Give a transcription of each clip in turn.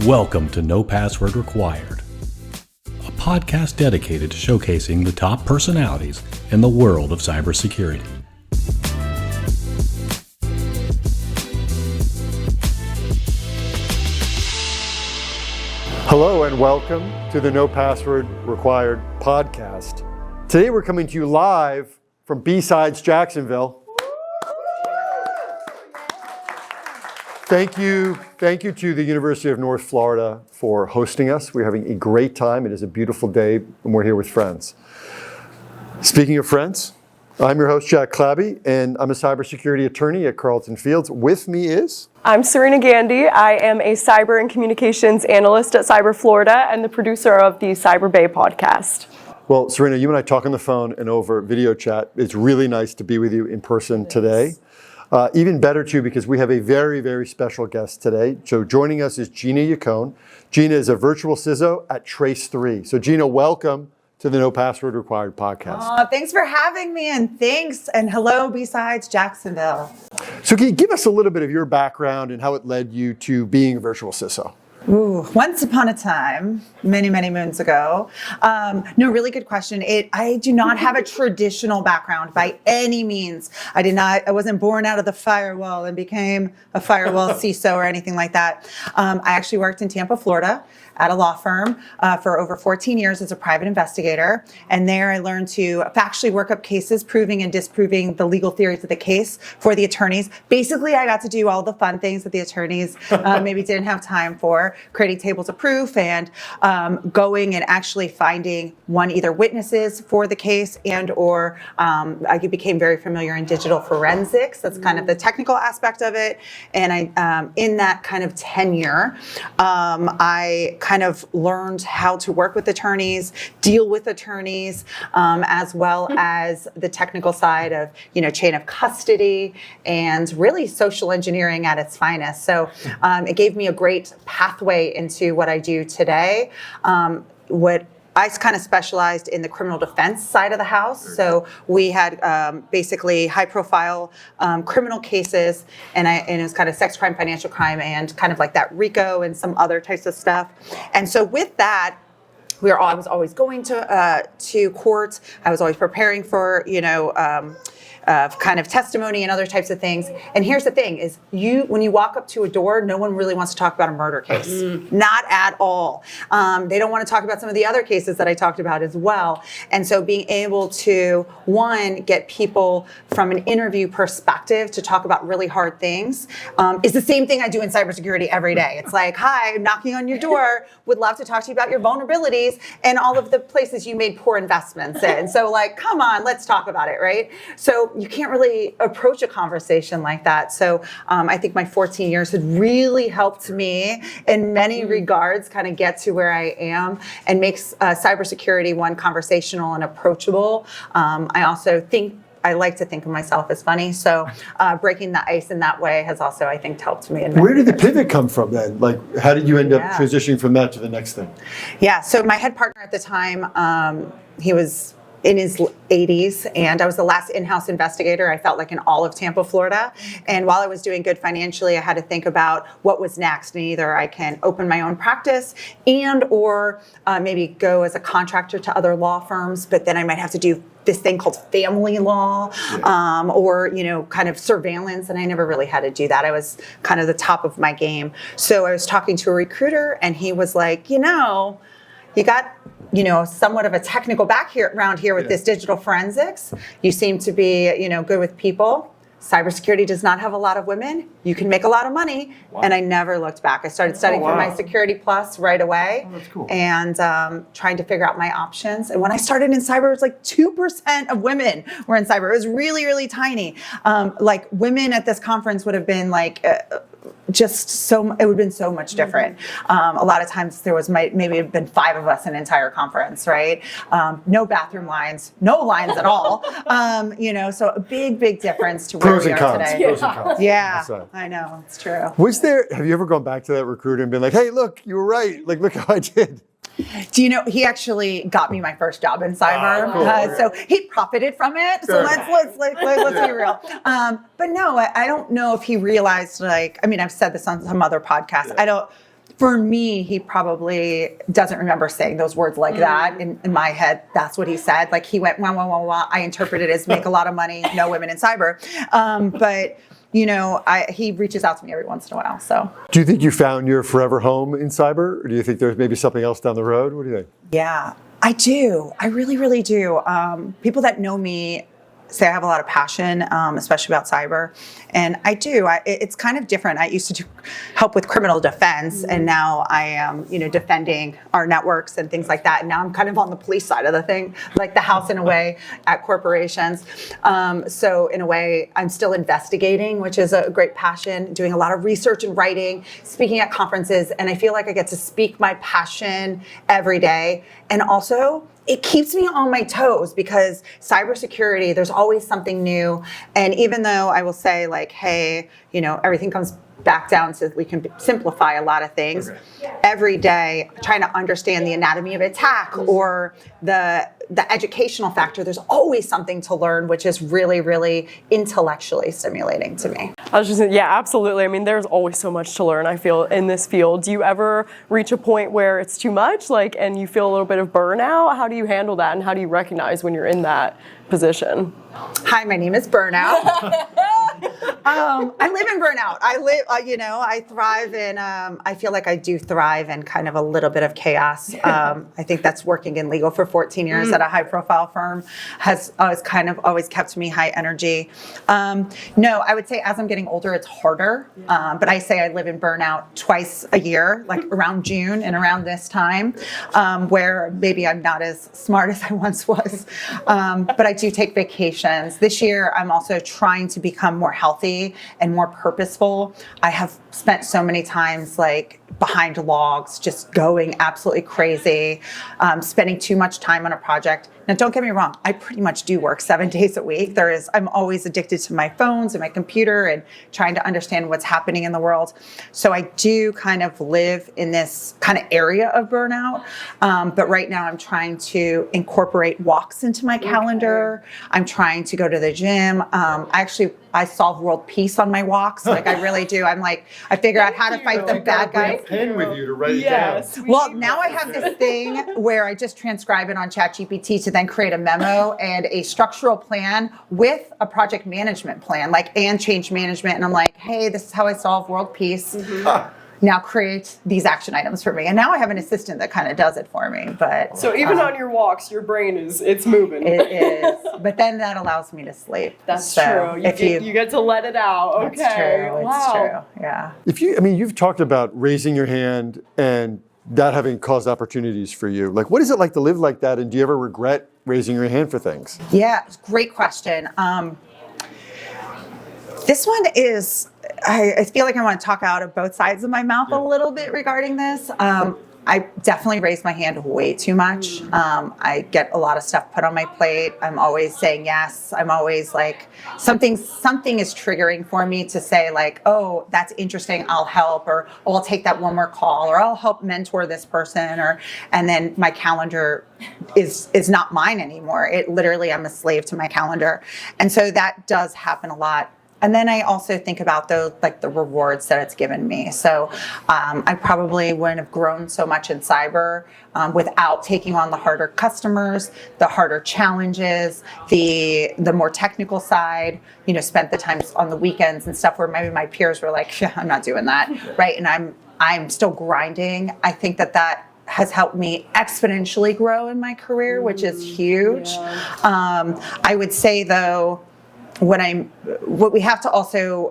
Welcome to No Password Required, a podcast dedicated to showcasing the top personalities in the world of cybersecurity. Hello and welcome to the No Password Required podcast. Today we're coming to you live from B-Sides Jacksonville. Thank you to the University of North Florida for hosting us. We're having a great time. It is a beautiful day and we're here with friends. Speaking of friends, I'm your host, Jack Clabby, and I'm a cybersecurity attorney at Carlton Fields. With me is... I'm Sarina Gandy. I am a cyber and communications analyst at Cyber Florida and the producer of the CyberBay Podcast. Well, Sarina, you and I talk on the phone and over video chat. It's really nice to be with you in person today. Even better, too, because we have a very, very special guest today. So joining us is Gina Yacone. Gina is a virtual CISO at Trace3. So Gina, welcome to the No Password Required podcast. Thanks for having me, and thanks, and hello, B-Sides Jacksonville. So can you give us a little bit of your background and how it led you to being a virtual CISO? Once upon a time, many, many moons ago. No, really good question. I do not have a traditional background by any means. I wasn't born out of the firewall and became a firewall CISO or anything like that. I actually worked in Tampa, Florida at a law firm for over 14 years as a private investigator. And there I learned to factually work up cases, proving and disproving the legal theories of the case for the attorneys. Basically, I got to do all the fun things that the attorneys maybe didn't have time for, creating tables of proof and going and actually finding either witnesses for the case and or I became very familiar in digital forensics. That's kind of the technical aspect of it. And I, in that kind of tenure, I kind of learned how to work with attorneys, deal with attorneys, as well as the technical side of, chain of custody and really social engineering at its finest. So it gave me a great pathway into what I do today. I kind of specialized in the criminal defense side of the house. So we had basically high profile criminal cases and it was kind of sex crime, financial crime, and kind of like that RICO and some other types of stuff. And so with that, I was always going to court. I was always preparing for, kind of testimony and other types of things. And here's the thing is when you walk up to a door, no one really wants to talk about a murder case. Not at all. They don't want to talk about some of the other cases that I talked about as well. And so being able to, get people from an interview perspective to talk about really hard things is the same thing I do in cybersecurity every day. It's like, hi, knocking on your door, would love to talk to you about your vulnerabilities and all of the places you made poor investments in. So come on, let's talk about it, right? So you can't really approach a conversation like that. So I think my 14 years had really helped me in many regards kind of get to where I am and makes cybersecurity one conversational and approachable. I also I like to think of myself as funny. So breaking the ice in that way has also, I think, helped me. Where did the pivot come from then? How did you end up transitioning from that to the next thing? Yeah, so my head partner at the time, he was in his 80s, and I was the last in-house investigator, I felt like, in all of Tampa, Florida. And while I was doing good financially, I had to think about what was next. And either I can open my own practice and or maybe go as a contractor to other law firms, but then I might have to do this thing called family law or, kind of surveillance. And I never really had to do that. I was kind of the top of my game. So I was talking to a recruiter and he was like, you got somewhat of a technical background here with this digital forensics. You seem to be, good with people. Cybersecurity does not have a lot of women. You can make a lot of money. Wow. And I never looked back. I started studying for my Security Plus right away. Oh, that's cool. And trying to figure out my options. And when I started in cyber, it was 2% of women were in cyber. It was really, really tiny. Women at this conference would have been it would have been so much different. A lot of times there was maybe have been 5 of us in an entire conference, right? No bathroom lines, no lines at all. So a big, big difference to where we are today. Pros and cons. Yeah, I know, it's true. Have you ever gone back to that recruiter and been like, hey, look, you were right. Look how I did. Do you know, he actually got me my first job in cyber, Cool. So he profited from it. So let's be real. But no, I don't know if he realized, I've said this on some other podcasts. For me, he probably doesn't remember saying those words like that. In my head, that's what he said. Like he went, wah, wah, wah, wah. I interpret it as make a lot of money, no women in cyber. But he reaches out to me every once in a while. So, do you think you found your forever home in cyber, or do you think there's maybe something else down the road? What do you think? Yeah, I do. I really, really do. People that know me say I have a lot of passion, especially about cyber. And I do. It's kind of different. I used to help with criminal defense, and now I am, defending our networks and things like that. And now I'm kind of on the police side of the thing, like the house in a way at corporations. So in a way, I'm still investigating, which is a great passion, doing a lot of research and writing, speaking at conferences. And I feel like I get to speak my passion every day. And also, it keeps me on my toes because cybersecurity, there's always something new. And even though I will say like, hey, everything comes back down to we can simplify a lot of things. Okay. Every day, trying to understand the anatomy of attack or the educational factor, there's always something to learn, which is really, really intellectually stimulating to me. I was just saying, yeah, absolutely. I mean, there's always so much to learn, I feel, in this field. Do you ever reach a point where it's too much, and you feel a little bit of burnout? How do you handle that, and how do you recognize when you're in that position? Hi, my name is Burnout. I live in burnout. I thrive in, I feel like I do thrive in kind of a little bit of chaos. I think that's working in legal for 14 years at a high profile firm has always kept me high energy. No, I would say as I'm getting older, it's harder. But I say I live in burnout twice a year, like around June and around this time, where maybe I'm not as smart as I once was. But I do take vacations. This year, I'm also trying to become more healthy and more purposeful. I have spent so many times behind logs, just going absolutely crazy, spending too much time on a project. Now, don't get me wrong, I pretty much do work 7 days a week. I'm always addicted to my phones and my computer and trying to understand what's happening in the world. So I do kind of live in this kind of area of burnout. But right now I'm trying to incorporate walks into my calendar. I'm trying to go to the gym. I solve world peace on my walks. I really do. I figure out how to fight the bad guys. Pen with you to write it down. Well, now I have this thing where I just transcribe it on ChatGPT to then create a memo and a structural plan with a project management plan, and change management. And I'm like, hey, this is how I solve world peace. Mm-hmm. Now create these action items for me. And now I have an assistant that kind of does it for me. But so even on your walks, your brain it's moving. It is. But then that allows me to sleep. That's true. You get to let it out. Okay. That's true. Wow. It's true. Yeah. You've talked about raising your hand and that having caused opportunities for you. What is it like to live like that? And do you ever regret raising your hand for things? Yeah, great question. This one is, I feel like I want to talk out of both sides of my mouth a little bit regarding this. I definitely raise my hand way too much. I get a lot of stuff put on my plate. I'm always saying yes. I'm always something is triggering for me to say oh, that's interesting, I'll help, or oh, I'll take that one more call, or I'll help mentor this person, and then my calendar is not mine anymore. It literally, I'm a slave to my calendar. And so that does happen a lot. And then I also think about those, the rewards that it's given me. So I probably wouldn't have grown so much in cyber without taking on the harder customers, the harder challenges, the more technical side, spent the time on the weekends and stuff where maybe my peers were like, yeah, I'm not doing that, right? And I'm still grinding. I think that has helped me exponentially grow in my career, which is huge. Yeah. I would say though, what we have to also,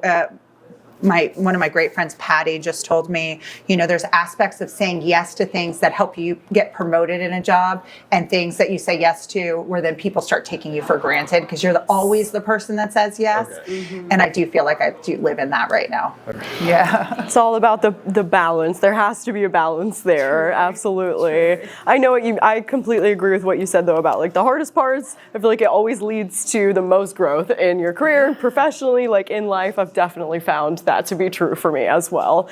one of my great friends, Patty, just told me, there's aspects of saying yes to things that help you get promoted in a job, and things that you say yes to where then people start taking you for granted because you're always the person that says yes. Okay. Mm-hmm. And I do feel like I do live in that right now. Okay. Yeah. It's all about the balance. There has to be a balance there. True. Absolutely. True. I completely agree with what you said though about the hardest parts. I feel like it always leads to the most growth in your career, professionally, in life. I've definitely found that to be true for me as well.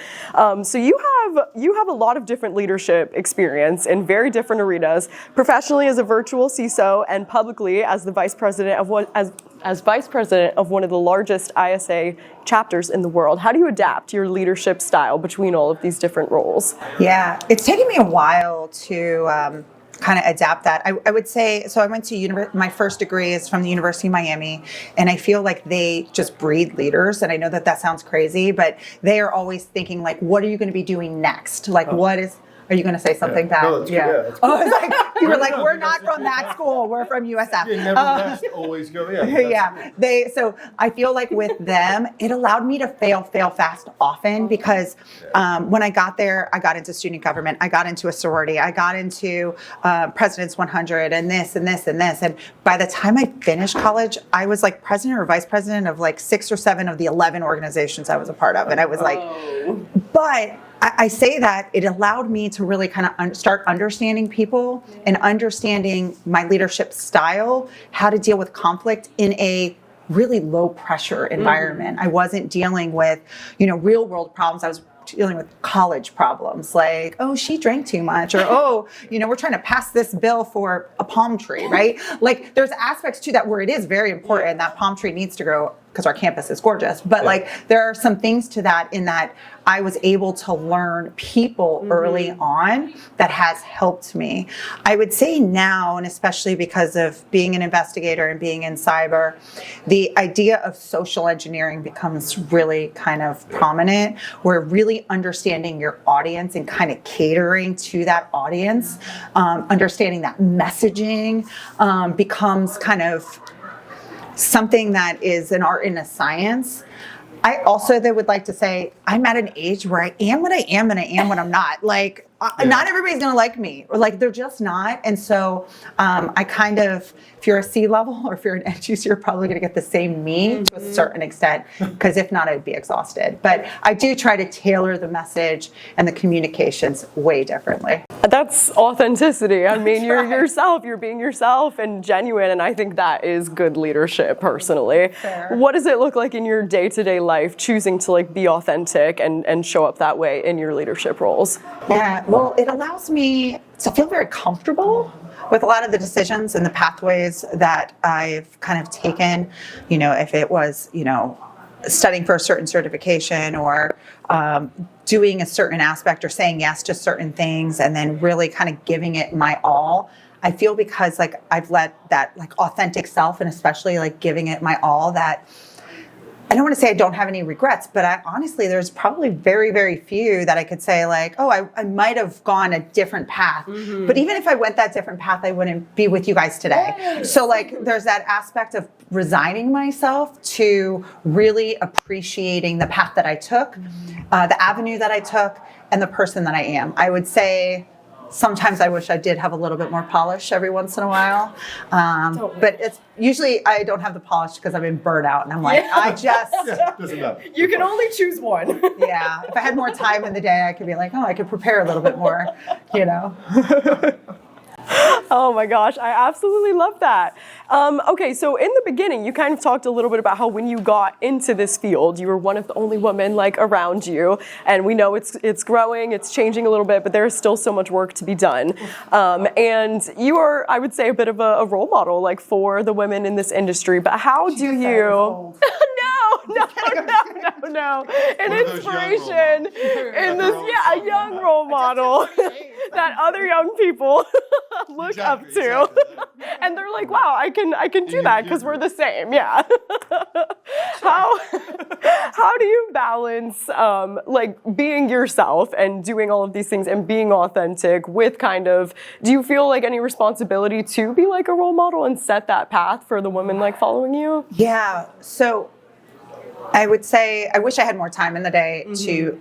So you have a lot of different leadership experience in very different arenas, professionally as a virtual CISO and publicly as the vice president of as vice president of one of the largest ISA chapters in the world. How do you adapt your leadership style between all of these different roles? Yeah, it's taken me a while to kind of adapt that. I would say, so I went to my first degree is from the University of Miami, and I feel like they just breed leaders. And I know that sounds crazy, but they are always thinking like, what are you going to be doing next? Like, are you going to say something bad? No, that's Oh, it's like, you were like, we're not from that school. We're from USF. Never rest, always go. So I feel like with them, it allowed me to fail fast often because when I got there, I got into student government. I got into a sorority. I got into President's 100 and this and this and this. And by the time I finished college, I was like president or vice president of like 6 or 7 of the 11 organizations I was a part of. And I was like, but I say that it allowed me to really kind of start understanding people and understanding my leadership style, how to deal with conflict in a really low pressure environment. I wasn't dealing with, real world problems. I was dealing with college problems like, oh, she drank too much, or, oh, we're trying to pass this bill for a palm tree, right? Like there's aspects to that where it is very important that palm tree needs to grow because our campus is gorgeous. But like there are some things to that in that I was able to learn people early on that has helped me. I would say now, and especially because of being an investigator and being in cyber, the idea of social engineering becomes really kind of prominent. We're really understanding your audience and kind of catering to that audience, understanding that messaging becomes kind of something that is an art and a science. I also would like to say I'm at an age where I am what I am and I am what I'm not. Like not everybody's going to like me, or like they're just not. And so I kind of, if you're a C level or if you're an end user, you're probably going to get the same me to a certain extent, because if not, I'd be exhausted. But I do try to tailor the message and the communications way differently. That's authenticity. I mean, you're yourself, you're being yourself and genuine. And I think that is good leadership personally. Fair. What does it look like in your day-to-day life, choosing to like be authentic and show up that way in your leadership roles? Yeah, well, it allows me to feel very comfortable with a lot of the decisions and the pathways that I've kind of taken. If it was, studying for a certain certification or doing a certain aspect or saying yes to certain things and then really kind of giving it my all. I feel because like I've let that like authentic self and especially like giving it my all, that I don't want to say I don't have any regrets, but honestly, there's probably very, very few that I could say like, oh, I might have gone a different path. But even if I went that different path, I wouldn't be with you guys today. Yes. So like there's that aspect of resigning myself to really appreciating the path that I took, the avenue that I took, and the person that I am. I would say sometimes I wish I did have a little bit more polish every once in a while. But it's usually I don't have the polish because I've been burnt out and I'm like, doesn't matter. You can only choose one. Yeah. If I had more time in the day, I could be like, oh, I could prepare a little bit more, Oh my gosh, I absolutely love that. Okay, so in the beginning, you kind of talked a little bit about how when you got into this field, you were one of the only women like around you, and we know it's growing, it's changing a little bit, but there is still so much work to be done. And you are, I would say, a bit of a role model like for the women in this industry. But how do you? No. An inspiration in this, a young role model that other young people look up to, and they're like, "Wow, I can do that because we're the same." Yeah. How do you balance like being yourself and doing all of these things and being authentic with kind of? Do you feel like any responsibility to be like a role model and set that path for the women like following you? Yeah. So I would say I wish I had more time in the day to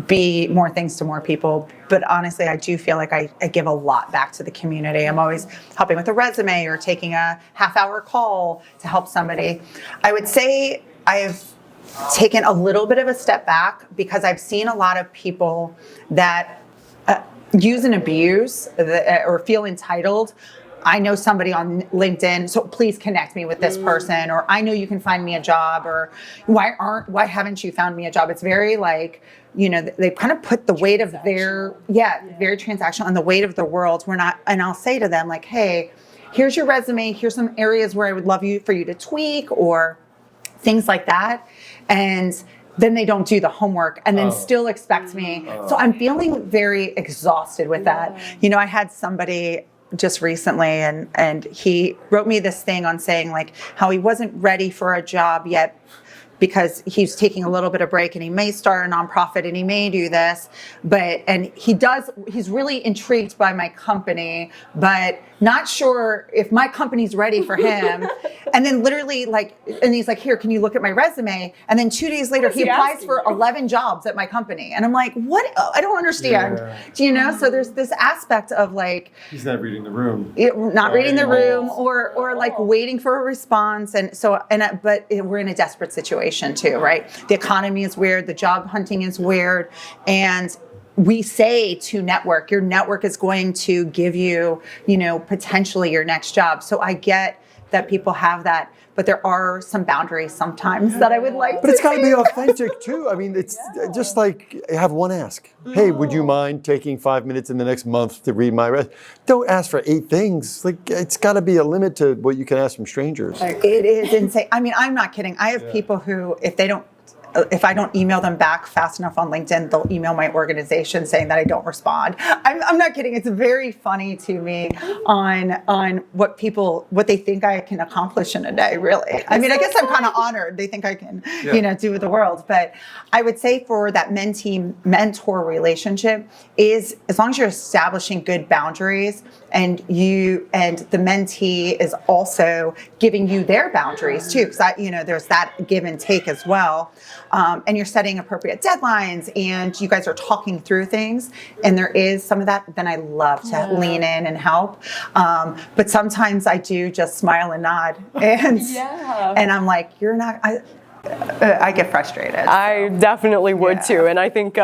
be more things to more people. But honestly, I do feel like I give a lot back to the community. I'm always helping with a resume or taking a half-hour call to help somebody. I would say I've taken a little bit of a step back because I've seen a lot of people that use and abuse or feel entitled. I know somebody on LinkedIn, so please connect me with this person, or I know you can find me a job, or why haven't you found me a job? It's very like, they kind of put the weight of their, very transactional, and the weight of the world. We're not, and I'll say to them like, hey, here's your resume, here's some areas where I would love for you to tweak or things like that. And then they don't do the homework and then still expect me. So I'm feeling very exhausted with that. You know, I had somebody just recently and he wrote me this thing on saying like how he wasn't ready for a job yet because he's taking a little bit of break and he may start a nonprofit and he may do this, and he's really intrigued by my company, but not sure if my company's ready for him. And then literally and he's like, here, can you look at my resume? And then 2 days later, he applies for 11 jobs at my company. And I'm like, what? I don't understand. Yeah. Do you know? So there's this aspect of like, he's not reading the room. Not reading the room or like waiting for a response. And so, but we're in a desperate situation too, right? The economy is weird. The job hunting is weird. And we say to network, your network is going to give you, potentially your next job. So I get that people have that, but there are some boundaries sometimes that I would like But it's got to be authentic too. I mean, it's just like, have one ask. Hey, would you mind taking 5 minutes in the next month to read my resume? Don't ask for 8 things. Like, it's got to be a limit to what you can ask from strangers. It is insane. I mean, I'm not kidding. I have people who, if I don't email them back fast enough on LinkedIn, they'll email my organization saying that I don't respond. I'm not kidding. It's very funny to me on what they think I can accomplish in a day, really. I mean, I guess I'm kind of honored. They think I can, do with the world. But I would say for that mentee-mentor relationship is as long as you're establishing good boundaries and the mentee is also giving you their boundaries too, because there's that give and take as well. And you're setting appropriate deadlines and you guys are talking through things and there is some of that, then I love to lean in and help. But sometimes I do just smile and nod and I'm like, I get frustrated. So. I definitely would too. And I think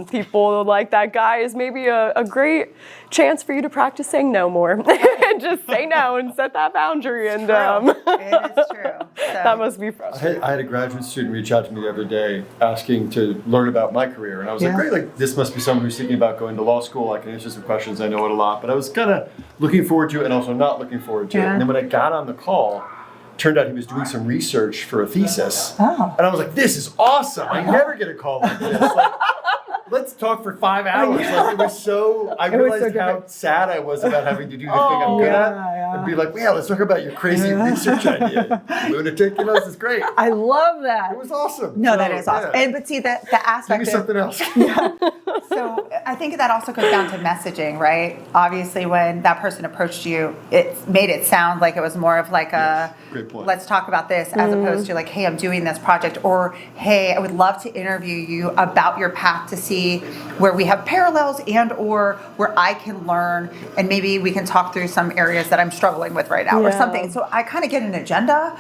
people like that guy is maybe a great chance for you to practice saying no more. And just say no and set that boundary. And it is true. So. That must be frustrating. I had a graduate student reach out to me the other day asking to learn about my career. And I was like, great, like this must be someone who's thinking about going to law school. I can answer some questions. I know it a lot. But I was kind of looking forward to it and also not looking forward to it. And then when I got on the call, turned out he was doing some research for a thesis. And I was like, this is awesome. I never get a call like this. Like, let's talk for 5 hours. Like, I realized how sad I was about having to do the thing I'm good at. And be like, let's talk about your crazy research idea. Lunatic, this is great. I love that. It was awesome. No, that is awesome. And but see, the aspect Give me something else. So I think that also goes down to messaging, right? Obviously, when that person approached you, it made it sound like it was more of like great point. Let's talk about this, as opposed to like, hey, I'm doing this project, or hey, I would love to interview you about your path to see where we have parallels and or where I can learn, and maybe we can talk through some areas that I'm struggling with right now or something. So I kind of get an agenda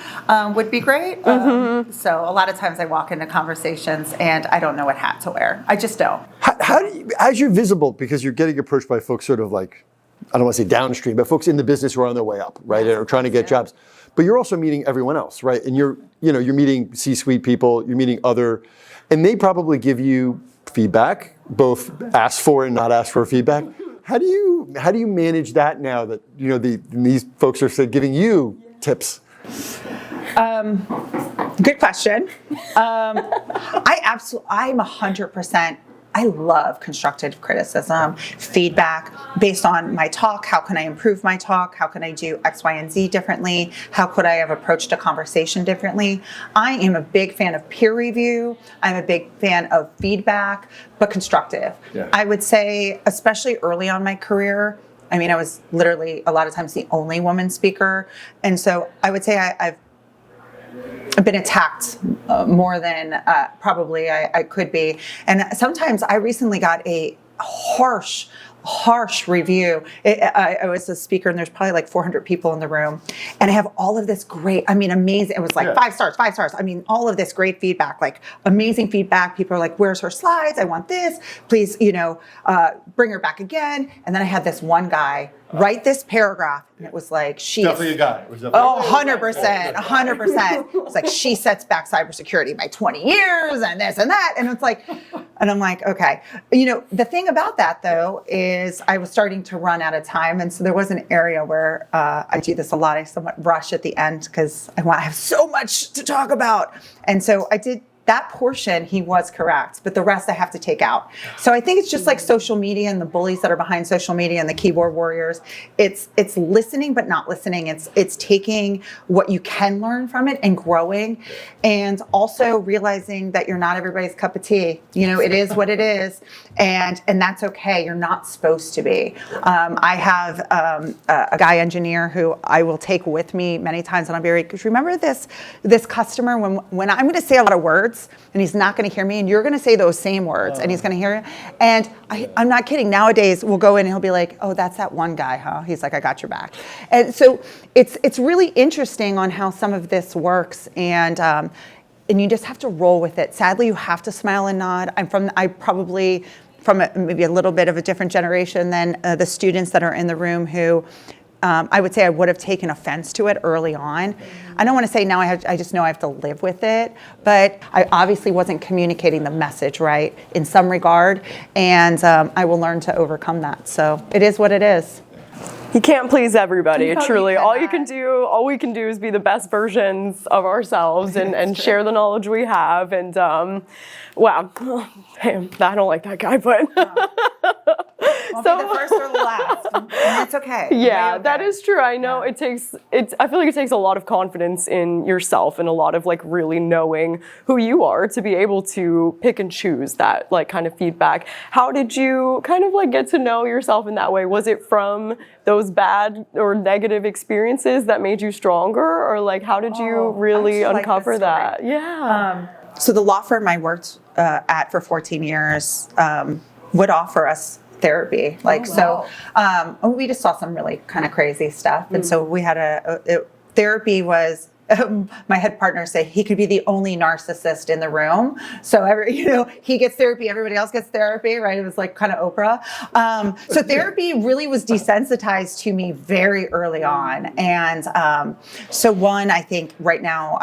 would be great. So a lot of times I walk into conversations and I don't know what hat to wear. I just don't. How do you, as you're visible, because you're getting approached by folks sort of like, I don't want to say downstream, but folks in the business who are on their way up, right, and are trying to get jobs. But you're also meeting everyone else, right? And you're meeting C-suite people, you're meeting and they probably give you feedback, both asked for and not asked for feedback. How do you manage that now that these folks are giving you tips? Good question. I'm 100%. I love constructive criticism, feedback based on my talk. How can I improve my talk? How can I do X, Y, and Z differently? How could I have approached a conversation differently? I am a big fan of peer review. I'm a big fan of feedback, but constructive. Yeah. I would say, especially early on in my career, I mean, I was literally a lot of times the only woman speaker. And so I would say I've been attacked more than probably I could be. And sometimes I recently got a harsh review. I was a speaker and there's probably like 400 people in the room. And I have all of this amazing. It was like 5 stars. I mean, all of this great feedback, like amazing feedback. People are like, where's her slides? I want this. Please, bring her back again. And then I had this one guy write this paragraph, and it was like, definitely a guy. It was definitely 100%. It's like, she sets back cybersecurity by 20 years and this and that. And it's like, And I'm like, okay. The thing about that though is I was starting to run out of time. And so there was an area where I do this a lot. I somewhat rush at the end because I have so much to talk about. And so I did that portion. He was correct, but the rest I have to take out. So I think it's just like social media and the bullies that are behind social media and the keyboard warriors. It's listening, but not listening. It's taking what you can learn from it and growing, and also realizing that you're not everybody's cup of tea. It is what it is, and that's okay. You're not supposed to be. I have a guy engineer who I will take with me many times, and I'll be like, because remember this customer when I'm going to say a lot of words. And he's not going to hear me, and you're going to say those same words, and he's going to hear it. And I'm not kidding. Nowadays, we'll go in and he'll be like, "Oh, that's that one guy, huh?" He's like, "I got your back." And so it's really interesting on how some of this works, and you just have to roll with it. Sadly, you have to smile and nod. I probably from maybe a little bit of a different generation than the students that are in the room who. I would say I would have taken offense to it early on. I don't want to say now I just know I have to live with it, but I obviously wasn't communicating the message right in some regard, and I will learn to overcome that. So it is what it is. You can't please everybody, No, truly. you All we can do is be the best versions of ourselves and share the knowledge we have. And wow, damn, I don't like that guy, but Won't be the first or the last, and that's okay. Yeah, okay. that is true. I know I feel like it takes a lot of confidence in yourself and a lot of like really knowing who you are to be able to pick and choose that like kind of feedback. How did you kind of like get to know yourself in that way? Was it from those bad or negative experiences that made you stronger, or like how did you really uncover that? Yeah. So the law firm I worked at for 14 years would offer us therapy. We just saw some really kind of crazy stuff. And so we had therapy was, my head partner say he could be the only narcissist in the room. So he gets therapy, everybody else gets therapy, right? It was like kind of Oprah. So therapy really was desensitized to me very early on. And so one, I think right now,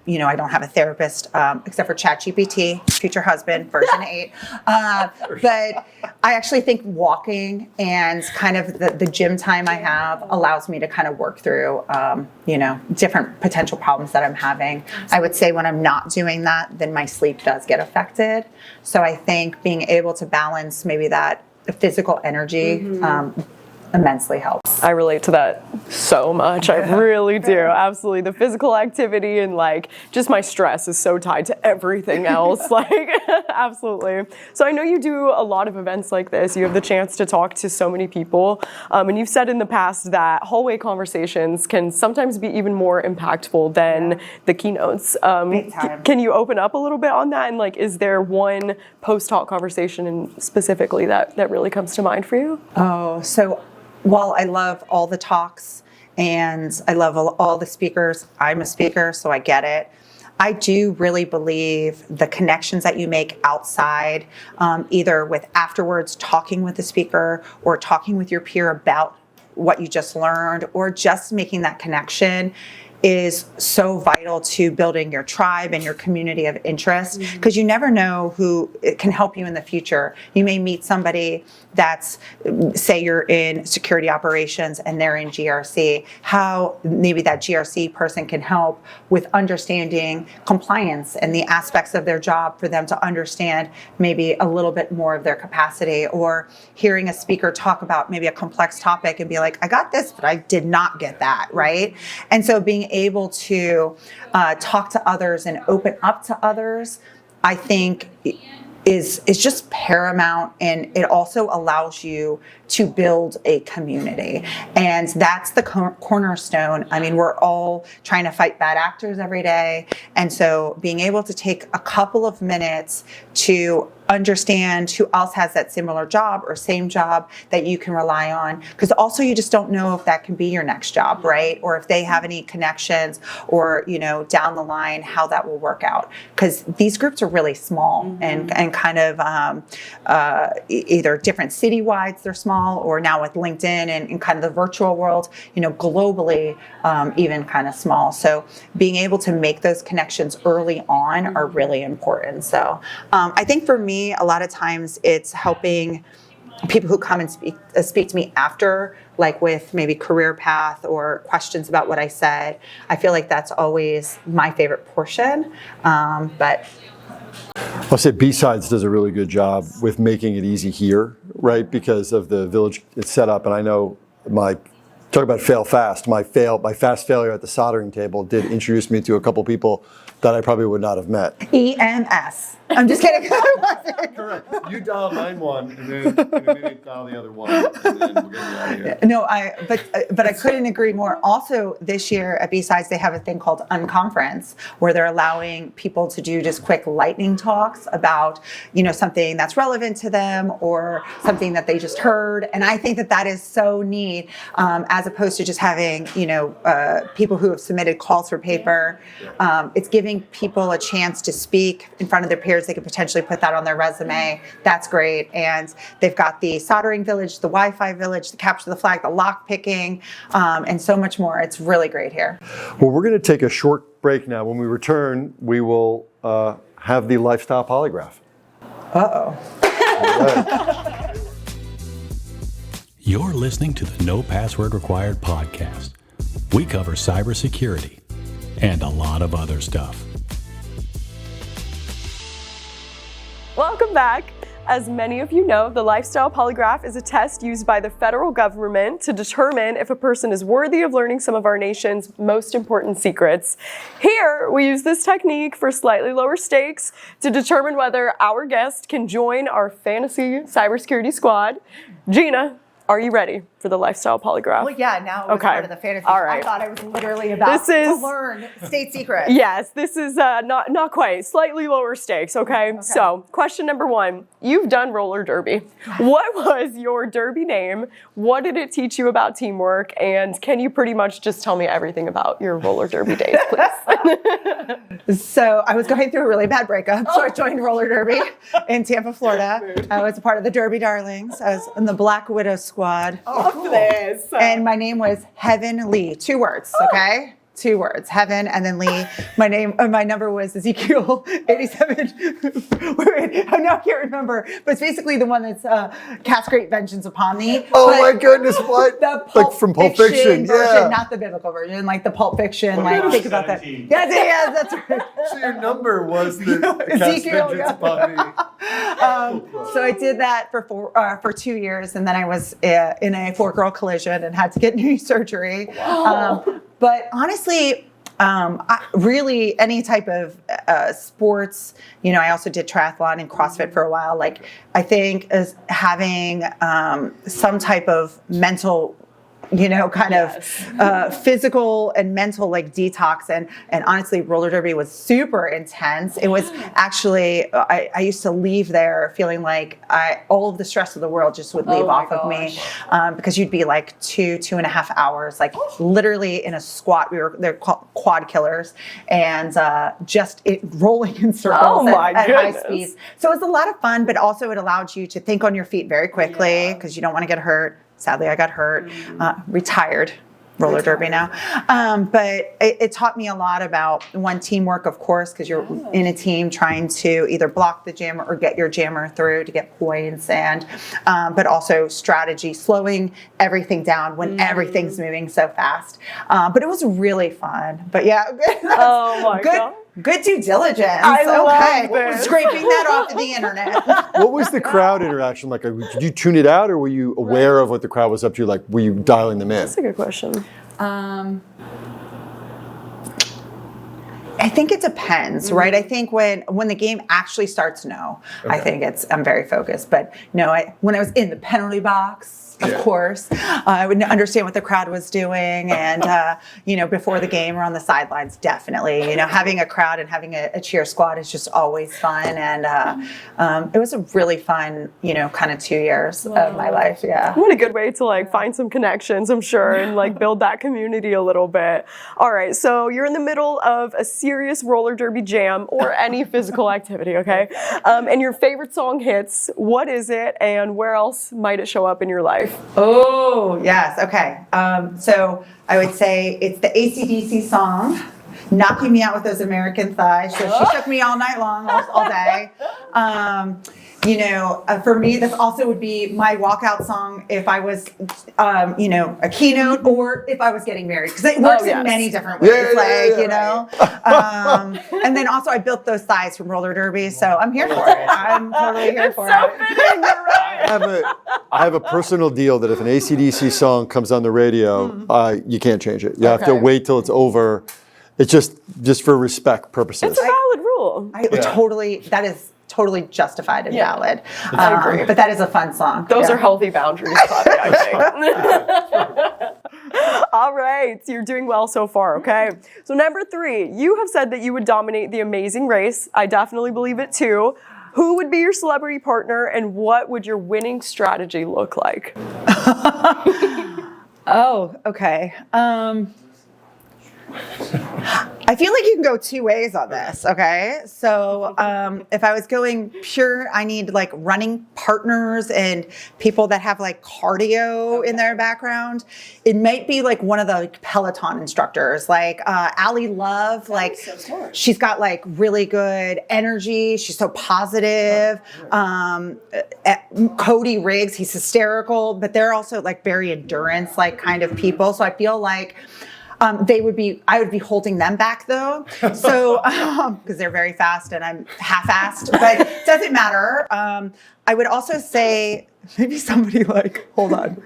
I don't have a therapist except for ChatGPT, future husband, version 8. But I actually think walking and kind of the gym time I have allows me to kind of work through, different potential problems that I'm having. I would say when I'm not doing that, then my sleep does get affected. So I think being able to balance maybe that physical energy immensely helps. I relate to that so much. I really do. Absolutely. The physical activity and like just my stress is so tied to everything else. Like absolutely. So I know you do a lot of events like this. You have the chance to talk to so many people. And you've said in the past that hallway conversations can sometimes be even more impactful than the keynotes. Can you open up a little bit on that? And like, is there one post-talk conversation specifically that really comes to mind for you? Oh, so while I love all the talks and I love all the speakers, I'm a speaker, so I get it. I do really believe the connections that you make outside, either with afterwards talking with the speaker or talking with your peer about what you just learned, or just making that connection is so vital to building your tribe and your community of interest, because you never know who can help you in the future. You may meet somebody that's, say you're in security operations and they're in GRC, how maybe that GRC person can help with understanding compliance and the aspects of their job for them to understand maybe a little bit more of their capacity, or hearing a speaker talk about maybe a complex topic and be like, I got this, but I did not get that, right? And so being able to talk to others and open up to others, I think is just paramount, and it also allows you to build a community. And that's the cornerstone. I mean, we're all trying to fight bad actors every day. And so being able to take a couple of minutes to understand who else has that similar job or same job that you can rely on. Because also you just don't know if that can be your next job, right? Or if they have any connections, or, down the line, how that will work out. Because these groups are really small and kind of either different citywide, they're small, or now with LinkedIn and kind of the virtual world, globally, even kind of small. So being able to make those connections early on are really important. So I think for me, me, a lot of times it's helping people who come and speak to me after, like with maybe career path or questions about what I said. I feel like that's always my favorite portion. But I'll say B-Sides does a really good job with making it easy here, right? Because of the village it's set up. And I know talk about fail fast. My fast failure at the soldering table did introduce me to a couple people that I probably would not have met. EMS. I'm just kidding. Correct. You dial 9-1 and then in a minute dial the other one, and then we'll get you out of here. No, but I couldn't agree more. Also, this year at B-Sides, they have a thing called Unconference, where they're allowing people to do just quick lightning talks about, something that's relevant to them or something that they just heard. And I think that is so neat, as opposed to just having, people who have submitted calls for paper. It's giving people a chance to speak in front of their peers. They could potentially put that on their resume. That's great. And they've got the soldering village, the Wi-Fi village, the capture the flag, the lock picking, and so much more. It's really great here. Well, we're going to take a short break now. When we return, we will have the lifestyle polygraph. Uh-oh. All right. You're listening to the No Password Required podcast. We cover cybersecurity and a lot of other stuff. Welcome back. As many of you know, the Lifestyle Polygraph is a test used by the federal government to determine if a person is worthy of learning some of our nation's most important secrets. Here, we use this technique for slightly lower stakes to determine whether our guest can join our fantasy cybersecurity squad. Gina, are you ready for the Lifestyle Polygraph? Well, yeah, now it's part of the fantasy. All right. I thought I was literally about to learn state secrets. Yes, this is not quite. Slightly lower stakes, okay? So, question number 1. You've done roller derby. What was your derby name? What did it teach you about teamwork? And can you pretty much just tell me everything about your roller derby days, please? So I was going through a really bad breakup, so I joined roller derby in Tampa, Florida. I was a part of the Derby Darlings. I was in the Black Widow squad. This. And my name was Heaven Lee. 2 words, okay? 2 words, Heaven and then Lee. My number was Ezekiel 87. Wait, I now can't remember, but it's basically the one that's cast great vengeance upon thee. Oh my goodness, what? The like from Pulp Fiction, version, not the biblical version, like the Pulp Fiction. Like think about that. Yes, that's right. So your number was the Ezekiel, cast vengeance upon me. So I did that for 2 years, and then I was in a 4-girl collision and had to get knee surgery. But honestly, really any type of sports, I also did triathlon and CrossFit for a while. Like I think as having some type of mental physical and mental like detox. And honestly, roller derby was super intense. It was actually, I used to leave there feeling like all of the stress of the world just would leave off of me, because you'd be like 2.5 hours, like literally in a squat. They're called quad killers, and just rolling in circles at high speeds. So it was a lot of fun, but also it allowed you to think on your feet very quickly because you don't want to get hurt. Sadly, I got hurt, retired roller derby now. But it taught me a lot about teamwork, of course, because you're in a team trying to either block the jammer or get your jammer through to get points, and but also strategy, slowing everything down when everything's moving so fast. But it was really fun. But yeah, God. Good due diligence. I love this. Scraping that off of the internet. What was the crowd interaction like? Did you tune it out, or were you aware of what the crowd was up to? Like, were you dialing them in? That's a good question. I think it depends, right? I think when the game actually starts, I think I'm very focused. But when I was in the penalty box, of course, I would understand what the crowd was doing, and before the game or on the sidelines, definitely. Having a crowd and having a cheer squad is just always fun, and it was a really fun, kind of 2 years of my life. Yeah. What a good way to find some connections, I'm sure, and build that community a little bit. All right, so you're in the middle of a serious roller derby jam or any physical activity, okay? And your favorite song hits. What is it, and where else might it show up in your life? Oh, yes. Okay. So I would say it's the AC/DC song, Knocking Me Out with Those American Thighs. So she shook me all night long, all day. For me, this also would be my walkout song if I was, a keynote or if I was getting married, because it works in many different ways. And then also I built those thighs from roller derby, so I'm here for it. I'm totally here for it. Fitting, you're right. I have a personal deal that if an AC/DC song comes on the radio, you can't change it. You have to wait till it's over. It's just for respect purposes. It's a valid rule. That is totally justified and valid. I agree. But that is a fun song. Those are healthy boundaries, Clabby, I think. All right, you're doing well so far, okay? So number 3, you have said that you would dominate The Amazing Race. I definitely believe it too. Who would be your celebrity partner, and what would your winning strategy look like? Oh, okay. I feel like you can go 2 ways on this, okay? So if I was going pure, I need like running partners and people that have like cardio in their background. It might be like one of the Peloton instructors, like Ali Love, like so smart. She's got like really good energy. She's so positive. Cody Riggs, he's hysterical, but they're also like very endurance like kind of people. So I feel like I would be holding them back though. So, because they're very fast and I'm half-assed, but it doesn't matter. I would also say maybe somebody like, hold on,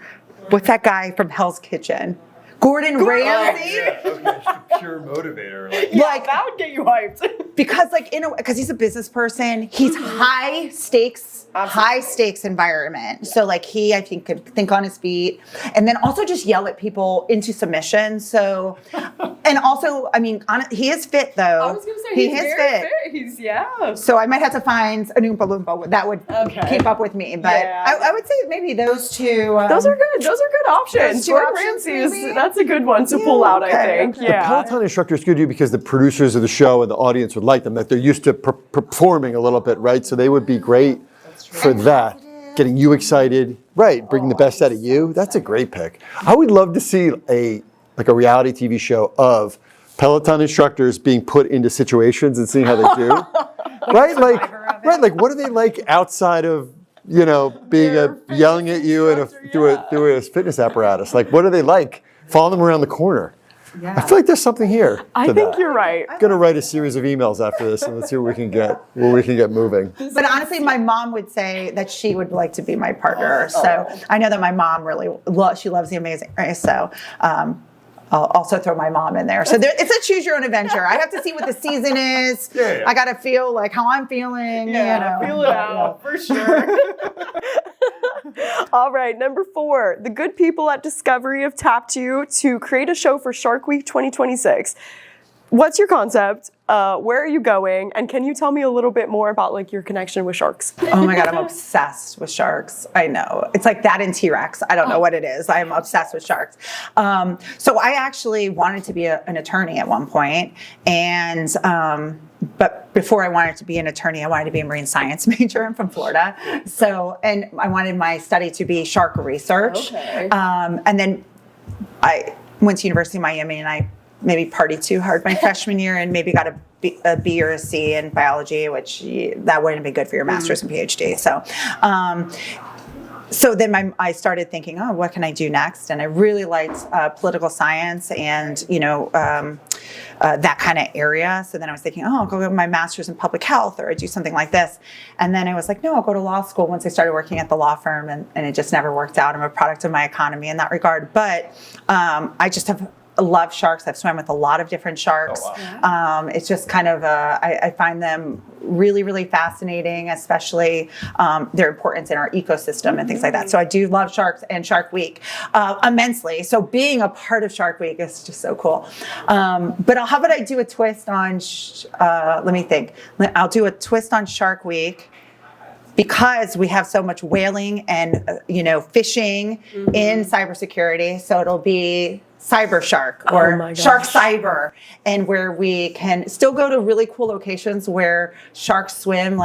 what's that guy from Hell's Kitchen? Gordon Ramsay? Pure motivator. That would get you hyped. Because because he's a business person, he's high stakes environment. So like I think could think on his feet and then also just yell at people into submission. So, and also, he is fit though. I was going to say, he's very fit. So I might have to find an Oompa Loompa that would keep up with me. But I would say maybe those two. Those are good. Those are good options. Gordon Ramsay that's a good one to pull out, I think. The Peloton instructor is good too because the producers of the show and the audience would like them. That they're used to performing a little bit, right? So they would be great for that. Getting you excited, right? Bringing the best out of you. That's a great pick. I would love to see a reality TV show of Peloton instructors being put into situations and seeing how they do. Right? Like what are they like outside of being yelling at you through a fitness apparatus? Like what are they like? Follow them around the corner. Yeah. I feel like there's something here. I think you're right. I'm gonna write a series of emails after this, and let's see what we can get moving. But honestly, my mom would say that she would like to be my partner. So I know that my mom really loves The Amazing Race. So I'll also throw my mom in there. So it's a choose your own adventure. I have to see what the season is. I got to feel like how I'm feeling. Feel it out for sure. All right, number 4, the good people at Discovery have tapped you to create a show for Shark Week 2026. What's your concept? Where are you going? And can you tell me a little bit more about your connection with sharks? Oh my God, I'm obsessed with sharks. I know. It's like that in T-Rex. I don't know what it is. I'm obsessed with sharks. So I actually wanted to be an attorney at one point. And but before I wanted to be an attorney, I wanted to be a marine science major. I'm from Florida. So, and I wanted my study to be shark research. Okay. And then I went to University of Miami and I maybe partied too hard my freshman year and maybe got a B or a C in biology, which that wouldn't be good for your master's and PhD. So then I started thinking, what can I do next? And I really liked political science and, that kind of area. So then I was thinking, I'll go get my master's in public health or do something like this. And then I was like, no, I'll go to law school once I started working at the law firm. And it just never worked out. I'm a product of my economy in that regard. But I just have love sharks. I've swam with a lot of different sharks. Oh, wow. It's just kind of, I find them really, really fascinating, especially their importance in our ecosystem and things like that. So I do love sharks and Shark Week immensely. So being a part of Shark Week is just so cool. But how about I do a twist on, let me think. I'll do a twist on Shark Week because we have so much whaling and, fishing in cybersecurity. So it'll be Cyber Shark or Shark Cyber, and where we can still go to really cool locations where sharks swim,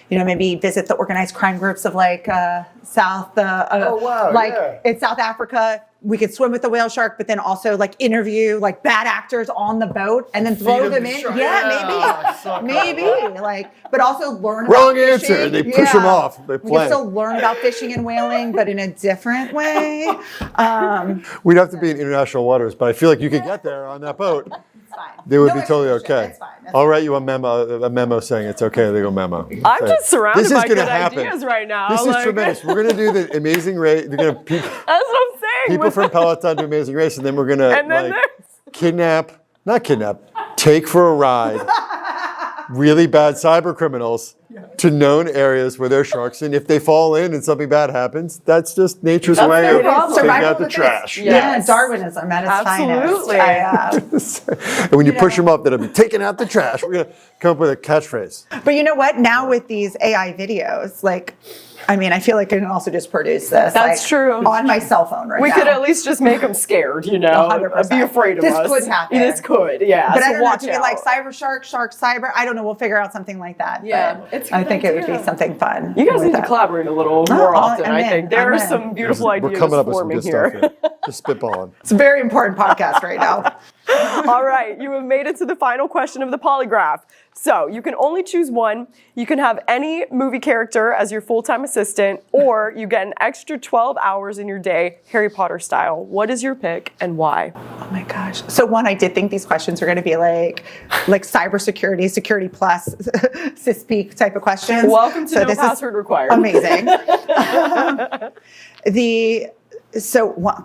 maybe visit the organized crime groups of in South Africa. We could swim with the whale shark, but then also like interview like bad actors on the boat and then throw them in. Maybe. Like, but also learn Wrong about answer. fishing. They push them off. They We play. can still learn about fishing and whaling, but in a different way. We'd have to be in international waters, but I feel like you could get there on that boat. It's fine. They would No be totally explanation. okay. It's fine. I'll write you a memo saying it's okay. They go memo. I'm Say, just surrounded this is by gonna good happen. ideas right now. This is like, tremendous. We're going to do the Amazing Race. They're going to That's what I'm saying. people from Peloton do Amazing Race, and then we're going to And then take for a ride really bad cyber criminals to known areas where there are sharks, and if they fall in and something bad happens, that's just nature's way their of problem. taking Survival out the of the trash. fittest. Yeah, Darwinism at its Absolutely. finest. And when you push them up, that'll be taking out the trash. We're going to come up with a catchphrase. But you know what? Now with these AI videos, like, I mean, I feel like I can also just produce this. That's like, true. On my cell phone right We now. could at least just make them scared, 100%. Be afraid of This us. could happen. This could, yeah. But so I don't know, watch to be out. like cyber shark, cyber. I don't know. We'll figure out something like that. Yeah, but it's a I good think it would idea. be something fun. You guys with need to that. collaborate a little more often, I'm I in. think. There I'm are in. some beautiful ideas We're coming up with some forming good stuff here. here. Just spitballing. It's a very important podcast right now. All right, you have made it to the final question of the polygraph. So you can only choose one. You can have any movie character as your full-time assistant, or you get an extra 12 hours in your day, Harry Potter style. What is your pick and why? Oh my gosh. So one, I did think these questions were going to be like cybersecurity, security plus, CISP type of questions. Welcome to So No this is Password Required. Amazing.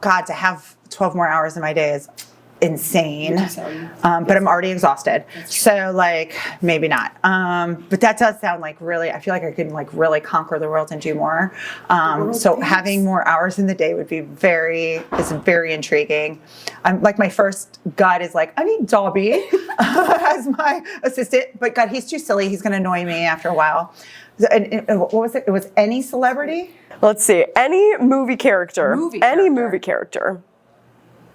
God, to have 12 more hours in my day is insane. But I'm already exhausted. So like, maybe not. But that does sound like really, I feel like I could like really conquer the world and do more. So having more hours in the day would be very intriguing. I'm like, my first gut is like, I need Dobby as my assistant, but God, he's too silly. He's going to annoy me after a while. And what was it? It was any celebrity? Let's see. Any movie character. Any movie character.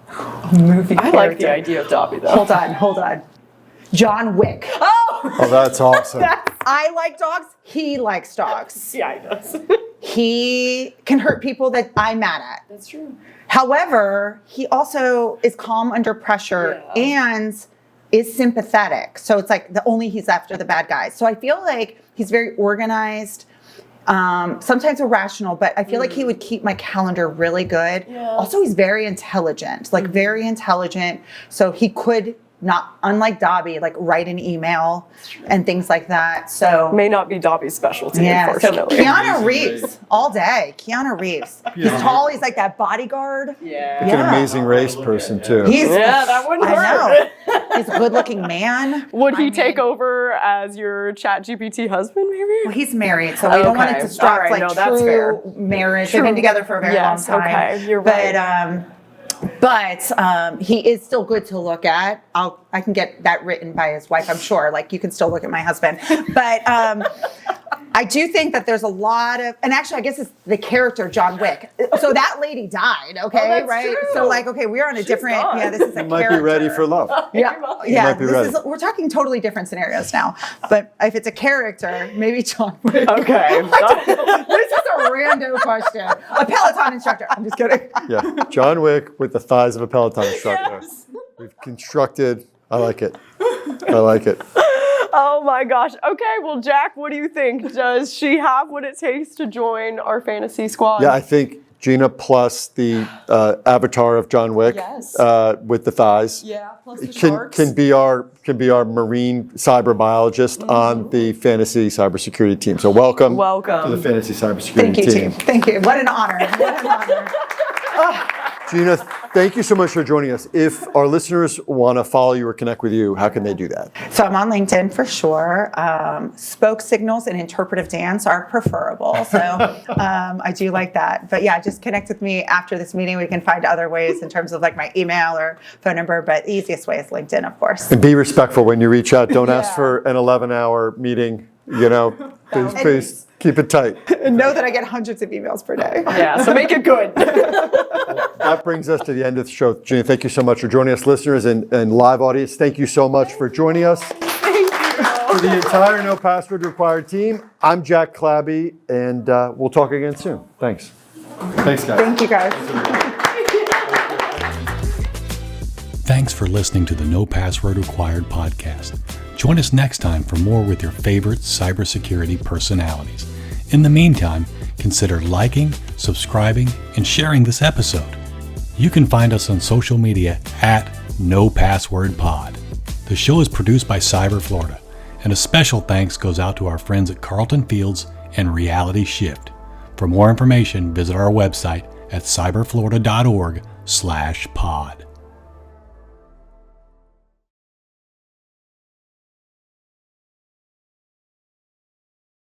I like the idea of Dobby, though. Hold on. John Wick. Oh, that's awesome. I like dogs. He likes dogs. Yeah, he does. He can hurt people that I'm mad at. That's true. However, he also is calm under pressure and is sympathetic. So it's like he's after the bad guys. So I feel like he's very organized. Sometimes irrational, but I feel like he would keep my calendar really good. Yeah. Also, he's very intelligent, very intelligent. So he could not, unlike Dobby, like write an email and things like that. So May not be Dobby's specialty, so unfortunately. Keanu Reeves all day. Keanu Reeves. He's tall. He's like that bodyguard. Yeah. Like an Amazing Race person, too. Yeah, that wouldn't hurt. I know. He's a good-looking man. Would he take over as your ChatGPT husband, maybe? Well, he's married, so we don't want it to Okay. start All right, like no, that's true fair. marriage. They've been together for a very long time. Okay, you're right. But he is still good to look at. I can get that written by his wife, I'm sure. Like, you can still look at my husband. But I do think that there's a lot of, and actually, I guess it's the character John Wick. So that lady died, okay, that's right? true. So like, okay, we're on a different. gone. Yeah, this is a You might character. be ready for love. Yeah, might be ready. we're talking totally different scenarios now. But if it's a character, maybe John Wick. Okay. This is a rando question. A Peloton instructor. I'm just kidding. Yeah, John Wick with the thighs of a Peloton instructor. We've constructed. I like it. Oh my gosh. Okay, well, Jack, what do you think? Does she have what it takes to join our fantasy squad? Yeah, I think Gina plus the avatar of John Wick with the thighs. Yeah, plus the sharks. Can be our marine cyber biologist on the fantasy cybersecurity team. So welcome to the fantasy cybersecurity Thank you, team. Thank you. What an honor. What an honor. Gina, thank you so much for joining us. If our listeners want to follow you or connect with you, how can they do that? So I'm on LinkedIn for sure. Spoke signals and interpretive dance are preferable. So I do like that. But yeah, just connect with me after this meeting. We can find other ways in terms of like my email or phone number, but the easiest way is LinkedIn, of course. And be respectful when you reach out. Don't ask for an 11-hour meeting. Please keep it tight. And know that I get hundreds of emails per day. Yeah, so make it good. That brings us to the end of the show. Gina, thank you so much for joining us, listeners and live audience. Thank you so much for joining us. Thank you. For the entire No Password Required team, I'm Jack Clabby, and we'll talk again soon. Thanks. Thanks, guys. Thank you, guys. Thanks for listening to the No Password Required podcast. Join us next time for more with your favorite cybersecurity personalities. In the meantime, consider liking, subscribing, and sharing this episode. You can find us on social media at No Password Pod. The show is produced by Cyber Florida, and a special thanks goes out to our friends at Carlton Fields and Reality Shift. For more information, visit our website at cyberflorida.org/pod.